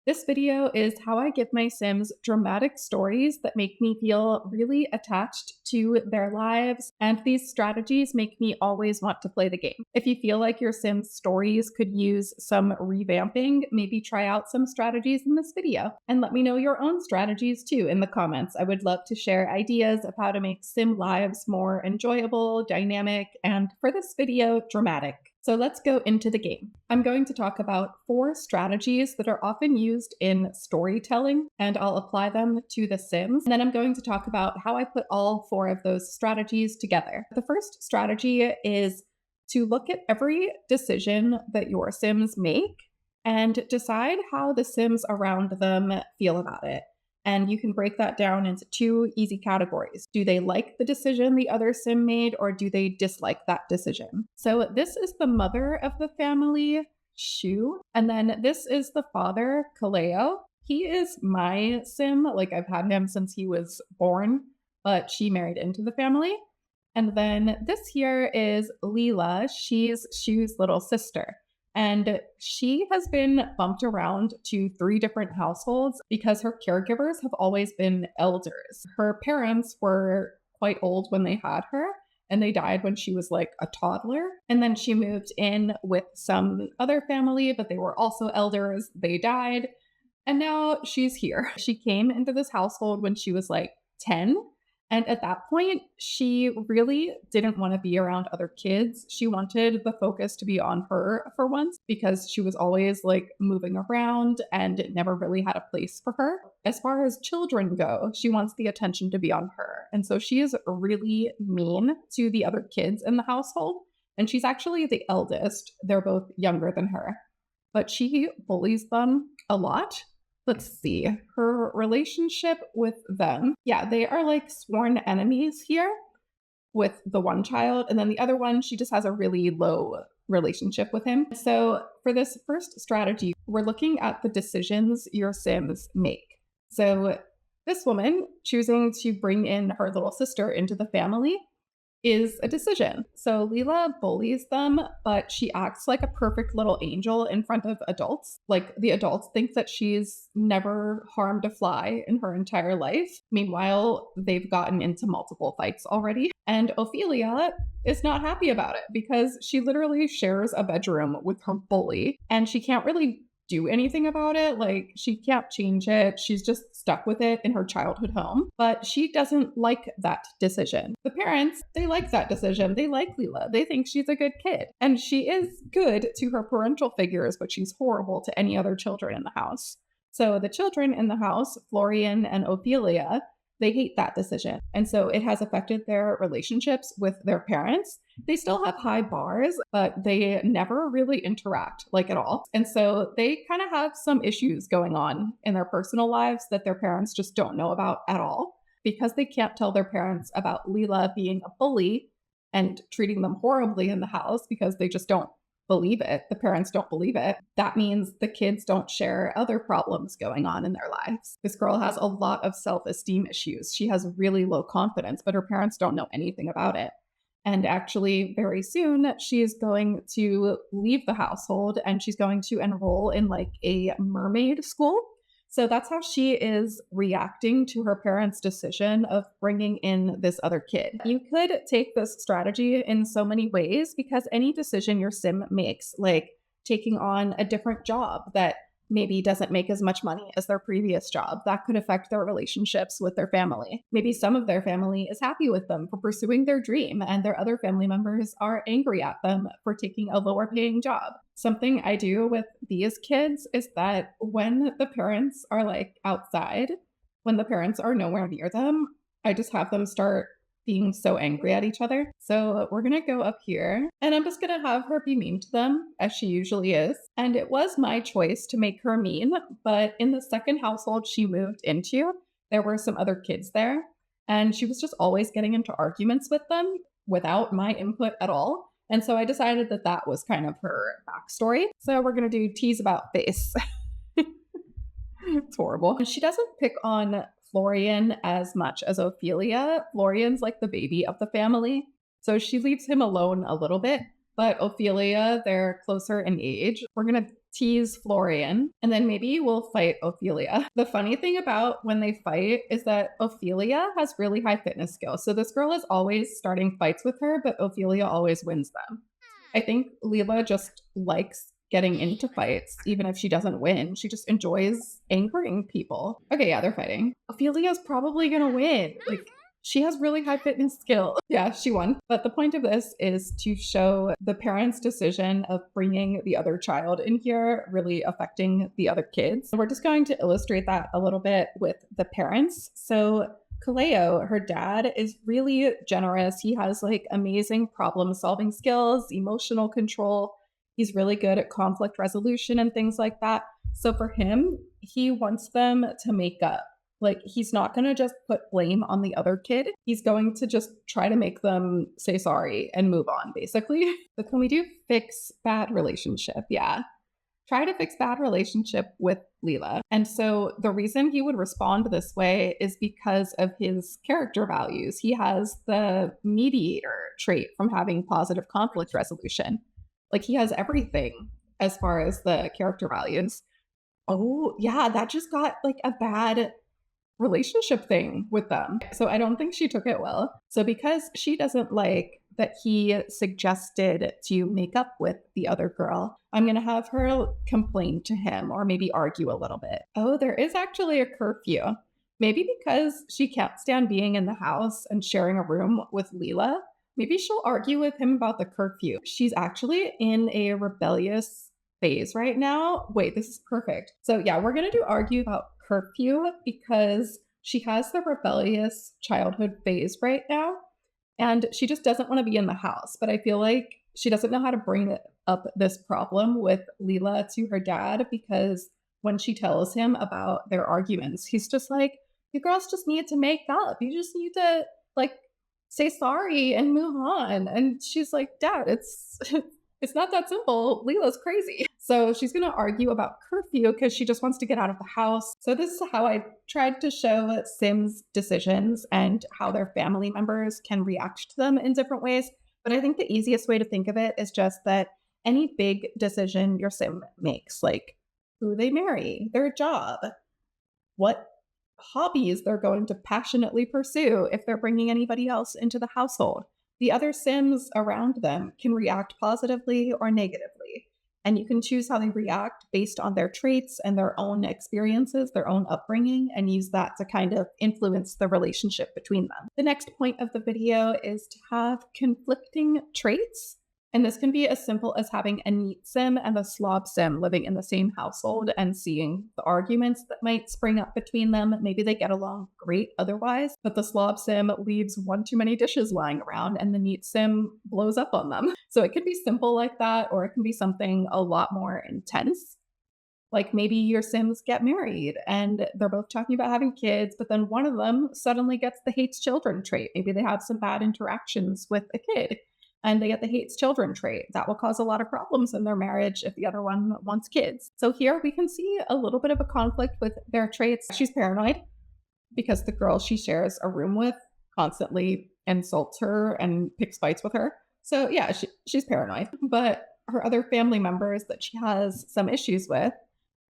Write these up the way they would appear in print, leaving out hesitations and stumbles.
This video is how I give my Sims dramatic stories that make me feel really attached to their lives, and these strategies make me always want to play the game. If you feel like your Sims stories could use some revamping, maybe try out some strategies in this video. And let me know your own strategies too in the comments. I would love to share ideas of how to make Sim lives more enjoyable, dynamic, and for this video, dramatic. So let's go into the game. I'm going to talk about 4 strategies that are often used in storytelling, and I'll apply them to The Sims. And then I'm going to talk about how I put all 4 of those strategies together. The first strategy is to look at every decision that your Sims make and decide how the Sims around them feel about it. And you can break that down into 2 easy categories. Do they like the decision the other Sim made, or do they dislike that decision? So this is the mother of the family, Shu. And then this is the father, Kaleo. He is my Sim. Like, I've had him since he was born, but she married into the family. And then this here is Leela. She's Shu's little sister. And she has been bumped around to 3 different households because her caregivers have always been elders. Her parents were quite old when they had her, and they died when she was like a toddler. And then she moved in with some other family, but they were also elders. They died. And now she's here. She came into this household when she was like 10. And at that point, she really didn't want to be around other kids. She wanted the focus to be on her for once because she was always like moving around and it never really had a place for her. As far as children go, she wants the attention to be on her. And so she is really mean to the other kids in the household. And she's actually the eldest. They're both younger than her, but she bullies them a lot. Let's see, her relationship with them. Yeah, they are like sworn enemies here with the one child. And then the other one, she just has a really low relationship with him. So for this first strategy, we're looking at the decisions your Sims make. So this woman choosing to bring in her little sister into the family is a decision. So Leela bullies them, but she acts like a perfect little angel in front of adults. Like, the adults think that she's never harmed a fly in her entire life. Meanwhile, they've gotten into multiple fights already. And Ophelia is not happy about it because she literally shares a bedroom with her bully and she can't really do anything about it. Like, she can't change it. She's just stuck with it in her childhood home. But she doesn't like that decision. The parents, they like that decision. They like Leela. They think she's a good kid. And she is good to her parental figures, but she's horrible to any other children in the house. So the children in the house, Florian and Ophelia, they hate that decision. And so it has affected their relationships with their parents. They still have high bars, but they never really interact like at all. And so they kind of have some issues going on in their personal lives that their parents just don't know about at all because they can't tell their parents about Leela being a bully and treating them horribly in the house because they just don't believe it. The parents don't believe it. That means the kids don't share other problems going on in their lives. This girl has a lot of self-esteem issues. She has really low confidence, but her parents don't know anything about it. And actually, very soon, she is going to leave the household and she's going to enroll in like a mermaid school. So that's how she is reacting to her parents' decision of bringing in this other kid. You could take this strategy in so many ways because any decision your Sim makes, like taking on a different job that maybe doesn't make as much money as their previous job, that could affect their relationships with their family. Maybe some of their family is happy with them for pursuing their dream and their other family members are angry at them for taking a lower paying job. Something I do with these kids is that when the parents are like outside, when the parents are nowhere near them, I just have them start being so angry at each other. So we're gonna go up here and I'm just gonna have her be mean to them as she usually is. And it was my choice to make her mean, but in the second household she moved into, there were some other kids there and she was just always getting into arguments with them without my input at all. And so I decided that that was kind of her backstory. So we're gonna do tease about face. It's horrible. She doesn't pick on Florian as much as Ophelia. Florian's like the baby of the family, so she leaves him alone a little bit. But Ophelia, they're closer in age. We're going to tease Florian, and then maybe we'll fight Ophelia. The funny thing about when they fight is that Ophelia has really high fitness skills. So this girl is always starting fights with her, but Ophelia always wins them. I think Leela just likes getting into fights, even if she doesn't win. She just enjoys angering people. Okay, yeah, they're fighting. Ophelia's probably gonna win. Like, she has really high fitness skill. Yeah, she won. But the point of this is to show the parents' decision of bringing the other child in here really affecting the other kids. We're just going to illustrate that a little bit with the parents. So Kaleo, her dad, is really generous. He has like amazing problem solving skills, emotional control. He's really good at conflict resolution and things like that. So for him, he wants them to make up. Like, he's not going to just put blame on the other kid. He's going to just try to make them say sorry and move on, basically. But can we do fix bad relationship? Yeah. Try to fix bad relationship with Leela. And so the reason he would respond this way is because of his character values. He has the mediator trait from having positive conflict resolution. Like, he has everything as far as the character values. Oh, yeah, that just got like a bad relationship thing with them. So I don't think she took it well. So because she doesn't like that he suggested to make up with the other girl, I'm going to have her complain to him or maybe argue a little bit. Oh, there is actually a curfew. Maybe because she can't stand being in the house and sharing a room with Leela, maybe she'll argue with him about the curfew. She's actually in a rebellious phase right now. Wait, this is perfect. So yeah, we're going to do argue about curfew because she has the rebellious childhood phase right now and she just doesn't want to be in the house. But I feel like she doesn't know how to bring up this problem with Leela to her dad, because when she tells him about their arguments, he's just like, you girls just need to make up. You just need to like say sorry and move on. And she's like, Dad, it's it's not that simple. Leela's crazy. So she's going to argue about curfew because she just wants to get out of the house. So this is how I tried to show Sims' decisions and how their family members can react to them in different ways. But I think the easiest way to think of it is just that any big decision your Sim makes, like who they marry, their job, what hobbies they're going to passionately pursue if they're bringing anybody else into the household, the other Sims around them can react positively or negatively. And you can choose how they react based on their traits and their own experiences, their own upbringing, and use that to kind of influence the relationship between them. The next point of the video is to have conflicting traits. And this can be as simple as having a neat Sim and a slob Sim living in the same household and seeing the arguments that might spring up between them. Maybe they get along great otherwise, but the slob Sim leaves one too many dishes lying around and the neat Sim blows up on them. So it can be simple like that, or it can be something a lot more intense. Like maybe your Sims get married and they're both talking about having kids, but then one of them suddenly gets the hates children trait. Maybe they have some bad interactions with a kid and they get the hates children trait. That will cause a lot of problems in their marriage if the other one wants kids. So here we can see a little bit of a conflict with their traits. She's paranoid because the girl she shares a room with constantly insults her and picks fights with her. So yeah, she's paranoid. But her other family members that she has some issues with,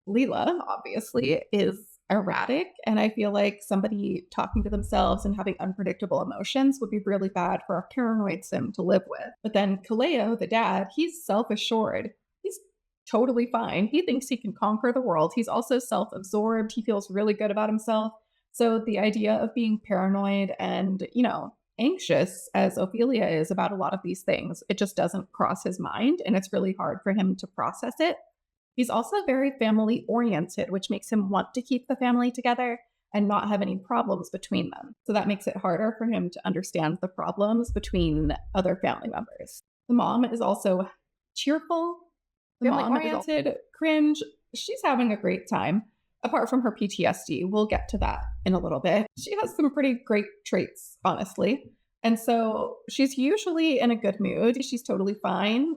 Leela, obviously, is erratic. And I feel like somebody talking to themselves and having unpredictable emotions would be really bad for a paranoid Sim to live with. But then Kaleo, the dad, he's self-assured. He's totally fine. He thinks he can conquer the world. He's also self-absorbed. He feels really good about himself. So the idea of being paranoid and, anxious as Ophelia is about a lot of these things, it just doesn't cross his mind. And it's really hard for him to process it. He's also very family oriented, which makes him want to keep the family together and not have any problems between them. So that makes it harder for him to understand the problems between other family members. The mom is also cheerful, family-oriented, cringe. She's having a great time. Apart from her PTSD, we'll get to that in a little bit. She has some pretty great traits, honestly. And so she's usually in a good mood. She's totally fine.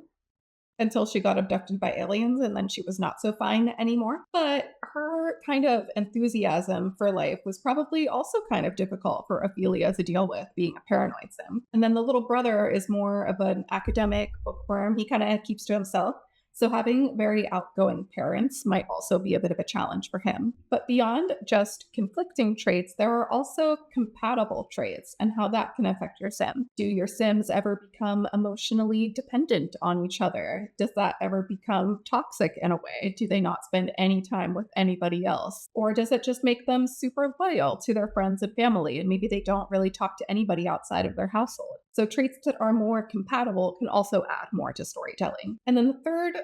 until she got abducted by aliens and then she was not so fine anymore. But her kind of enthusiasm for life was probably also kind of difficult for Ophelia to deal with, being a paranoid sim. And then the little brother is more of an academic bookworm. He kind of keeps to himself. So having very outgoing parents might also be a bit of a challenge for him. But beyond just conflicting traits, there are also compatible traits and how that can affect your sim. Do your sims ever become emotionally dependent on each other? Does that ever become toxic in a way? Do they not spend any time with anybody else? Or does it just make them super loyal to their friends and family and maybe they don't really talk to anybody outside of their household? So traits that are more compatible can also add more to storytelling. And then the third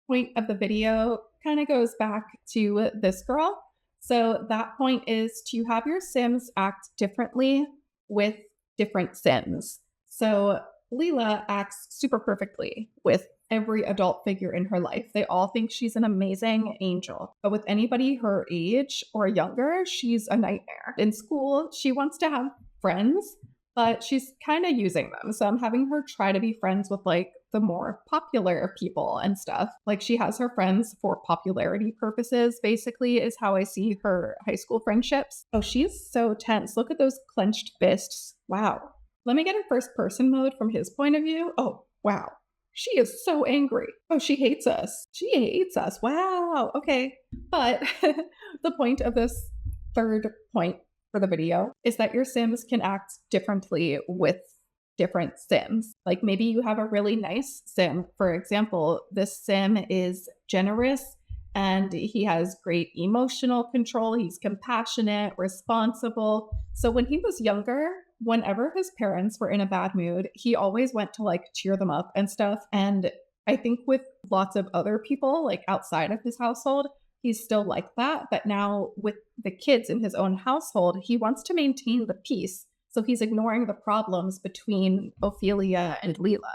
point of the video kind of goes back to this girl. So that point is to have your sims act differently with different sims. So Leela acts super perfectly with every adult figure in her life. They all think she's an amazing angel. But with anybody her age or younger, she's a nightmare. In school, she wants to have friends, but she's kind of using them. So I'm having her try to be friends with like the more popular people and stuff. Like she has her friends for popularity purposes, basically, is how I see her high school friendships. Oh, she's so tense. Look at those clenched fists. Wow. Let me get in first person mode from his point of view. Oh, wow. She is so angry. Oh, she hates us. She hates us. Wow. Okay. But the point of this third point for the video is that your sims can act differently with different sims. Like maybe you have a really nice sim. For example, this sim is generous and he has great emotional control. He's compassionate, responsible. So when he was younger, whenever his parents were in a bad mood, he always went to like cheer them up and stuff. And I think with lots of other people, like outside of his household, he's still like that. But now with the kids in his own household, he wants to maintain the peace. So he's ignoring the problems between Ophelia and Leela.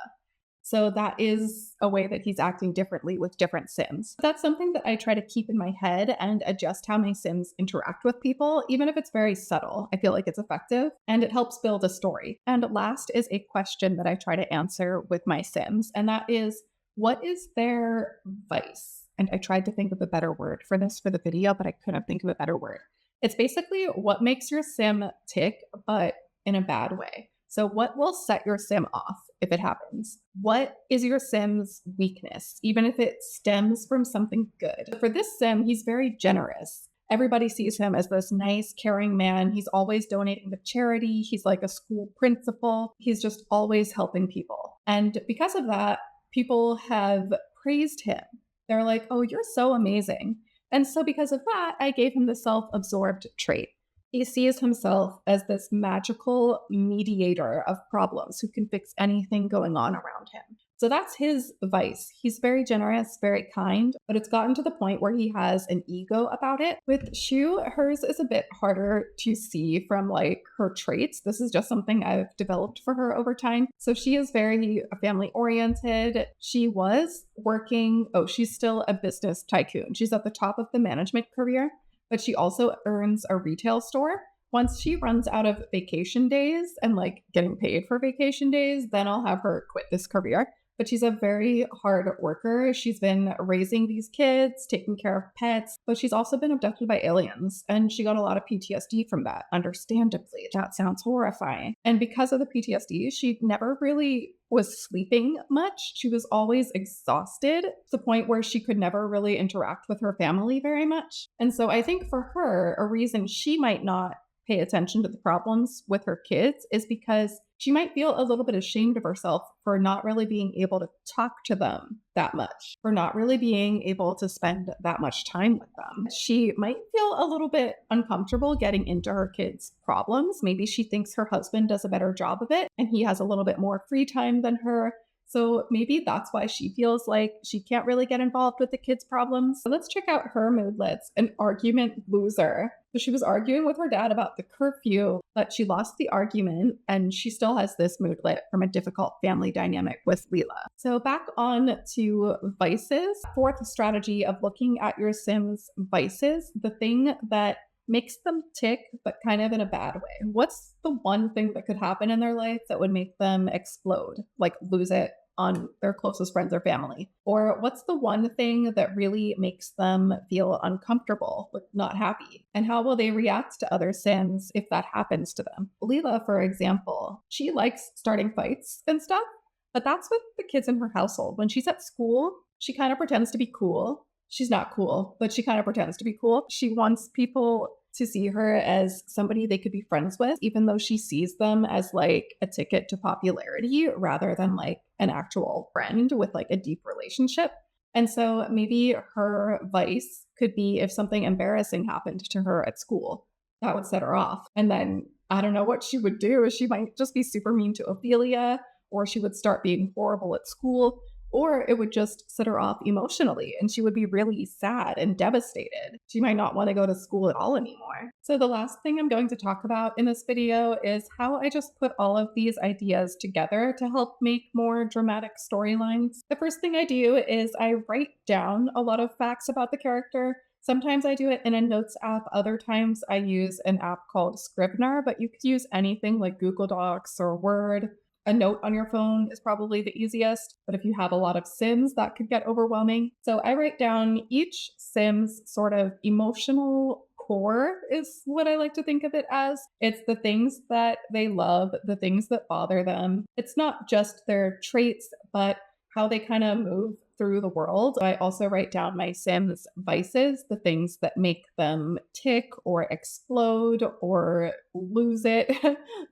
So that is a way that he's acting differently with different sims. That's something that I try to keep in my head and adjust how my sims interact with people, even if it's very subtle. I feel like it's effective and it helps build a story. And last is a question that I try to answer with my sims, and that is, what is their vice? And I tried to think of a better word for this for the video, but I couldn't think of a better word. It's basically what makes your sim tick, but in a bad way. So what will set your sim off if it happens? What is your sim's weakness, even if it stems from something good? For this sim, he's very generous. Everybody sees him as this nice, caring man. He's always donating to charity. He's like a school principal. He's just always helping people. And because of that, people have praised him. They're like, oh, you're so amazing. And so because of that, I gave him the self-absorbed trait. He sees himself as this magical mediator of problems who can fix anything going on around him. So that's his vice. He's very generous, very kind, but it's gotten to the point where he has an ego about it. With Shu, hers is a bit harder to see from like her traits. This is just something I've developed for her over time. So she is very family oriented. She was working, she's still a business tycoon. She's at the top of the management career, but she also earns a retail store. Once she runs out of vacation days and like getting paid for vacation days, then I'll have her quit this career. But she's a very hard worker. She's been raising these kids, taking care of pets, but she's also been abducted by aliens. And she got a lot of PTSD from that, understandably. That sounds horrifying. And because of the PTSD, she never really was sleeping much. She was always exhausted to the point where she could never really interact with her family very much. And so I think for her, a reason she might not pay attention to the problems with her kids is because she might feel a little bit ashamed of herself for not really being able to talk to them that much, for not really being able to spend that much time with them. She might feel a little bit uncomfortable getting into her kids' problems. Maybe she thinks her husband does a better job of it and he has a little bit more free time than her. So maybe that's why she feels like she can't really get involved with the kids' problems. So let's check out her moodlets. An argument loser. So she was arguing with her dad about the curfew, but she lost the argument and she still has this moodlet from a difficult family dynamic with Leela. So back on to vices. Fourth strategy of looking at your Sims' vices, the thing that makes them tick, but kind of in a bad way. What's the one thing that could happen in their life that would make them explode, like lose it on their closest friends or family? Or what's the one thing that really makes them feel uncomfortable, like not happy? And how will they react to other Sims if that happens to them? Leela, for example, she likes starting fights and stuff, but that's with the kids in her household. When she's at school, she kind of pretends to be cool. She's not cool, but she kind of pretends to be cool. She wants people to see her as somebody they could be friends with, even though she sees them as like a ticket to popularity rather than like an actual friend with like a deep relationship. And so maybe her vice could be if something embarrassing happened to her at school, that would set her off. And then I don't know what she would do. She might just be super mean to Ophelia, or she would start being horrible at school, or it would just set her off emotionally and she would be really sad and devastated. She might not want to go to school at all anymore. So the last thing I'm going to talk about in this video is how I just put all of these ideas together to help make more dramatic storylines. The first thing I do is I write down a lot of facts about the character. Sometimes I do it in a notes app. Other times I use an app called Scrivener, but you could use anything like Google Docs or Word. A note on your phone is probably the easiest, but if you have a lot of Sims, that could get overwhelming. So I write down each Sim's sort of emotional core, is what I like to think of it as. It's the things that they love, the things that bother them. It's not just their traits, but how they kind of move through the world. I also write down my Sims vices, the things that make them tick or explode or lose it,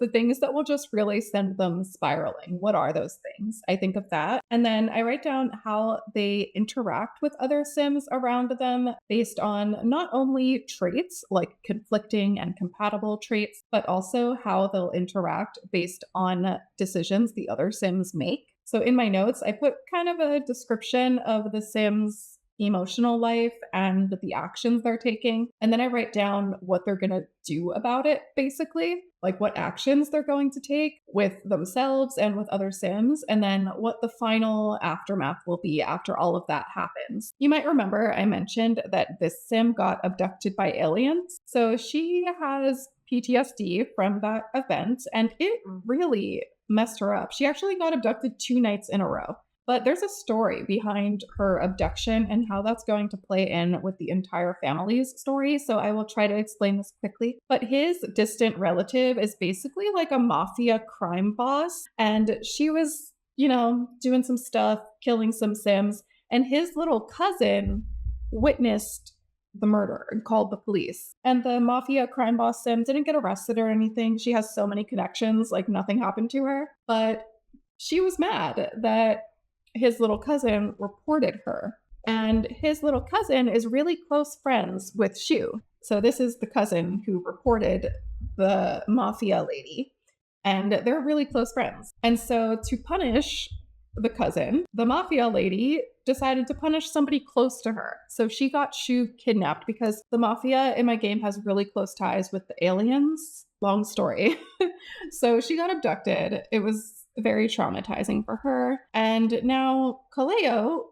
the things that will just really send them spiraling. What are those things? I think of that. And then I write down how they interact with other Sims around them based on not only traits, like conflicting and compatible traits, but also how they'll interact based on decisions the other Sims make. So in my notes, I put kind of a description of the Sims' emotional life and the actions they're taking. And then I write down what they're going to do about it, basically, like what actions they're going to take with themselves and with other Sims, and then what the final aftermath will be after all of that happens. You might remember I mentioned that this Sim got abducted by aliens. So she has PTSD from that event, and it really messed her up. She actually got abducted 2 nights in a row. But there's a story behind her abduction and how that's going to play in with the entire family's story. So I will try to explain this quickly. But his distant relative is basically like a mafia crime boss. And she was, doing some stuff, killing some Sims. And his little cousin witnessed the murder and called the police. And the mafia crime boss Sim didn't get arrested or anything. She has so many connections, like nothing happened to her. But she was mad that his little cousin reported her. And his little cousin is really close friends with Shu. So this is the cousin who reported the mafia lady. And they're really close friends. And so to punish the cousin, the mafia lady decided to punish somebody close to her. So she got Shu kidnapped because the mafia in my game has really close ties with the aliens. Long story. So she got abducted. It was very traumatizing for her. And now Kaleo,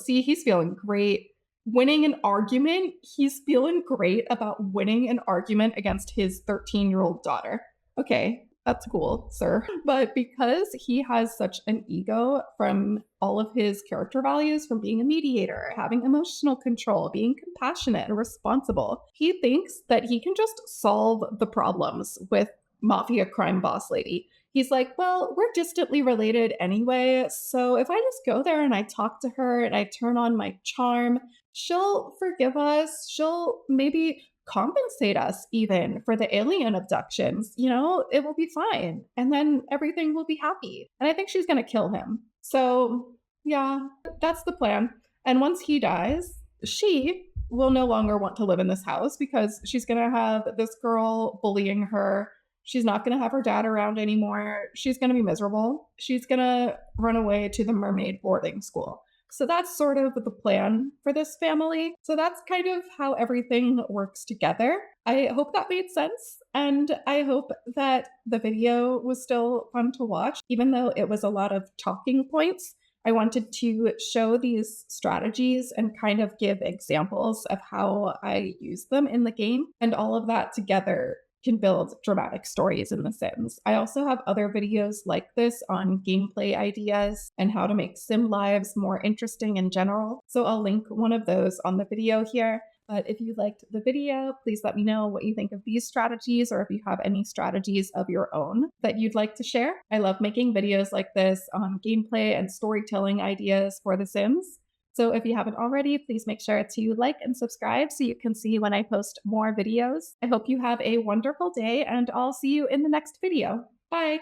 he's feeling great. Winning an argument. He's feeling great about winning an argument against his 13-year-old daughter. Okay, that's cool, sir. But because he has such an ego from all of his character values, from being a mediator, having emotional control, being compassionate and responsible, he thinks that he can just solve the problems with mafia crime boss lady. He's like, well, we're distantly related anyway, so if I just go there and I talk to her and I turn on my charm, she'll forgive us. She'll maybe compensate us even for the alien abductions. It will be fine. And then everything will be happy. And I think she's going to kill him. So, yeah, that's the plan. And once he dies, she will no longer want to live in this house because she's going to have this girl bullying her. She's not going to have her dad around anymore. She's going to be miserable. She's going to run away to the mermaid boarding school. So that's sort of the plan for this family. So that's kind of how everything works together. I hope that made sense. And I hope that the video was still fun to watch, even though it was a lot of talking points. I wanted to show these strategies and kind of give examples of how I use them in the game. And all of that together can build dramatic stories in The Sims. I also have other videos like this on gameplay ideas and how to make sim lives more interesting in general. So I'll link one of those on the video here. But if you liked the video, please let me know what you think of these strategies or if you have any strategies of your own that you'd like to share. I love making videos like this on gameplay and storytelling ideas for The Sims. So if you haven't already, please make sure to like and subscribe so you can see when I post more videos. I hope you have a wonderful day and I'll see you in the next video. Bye!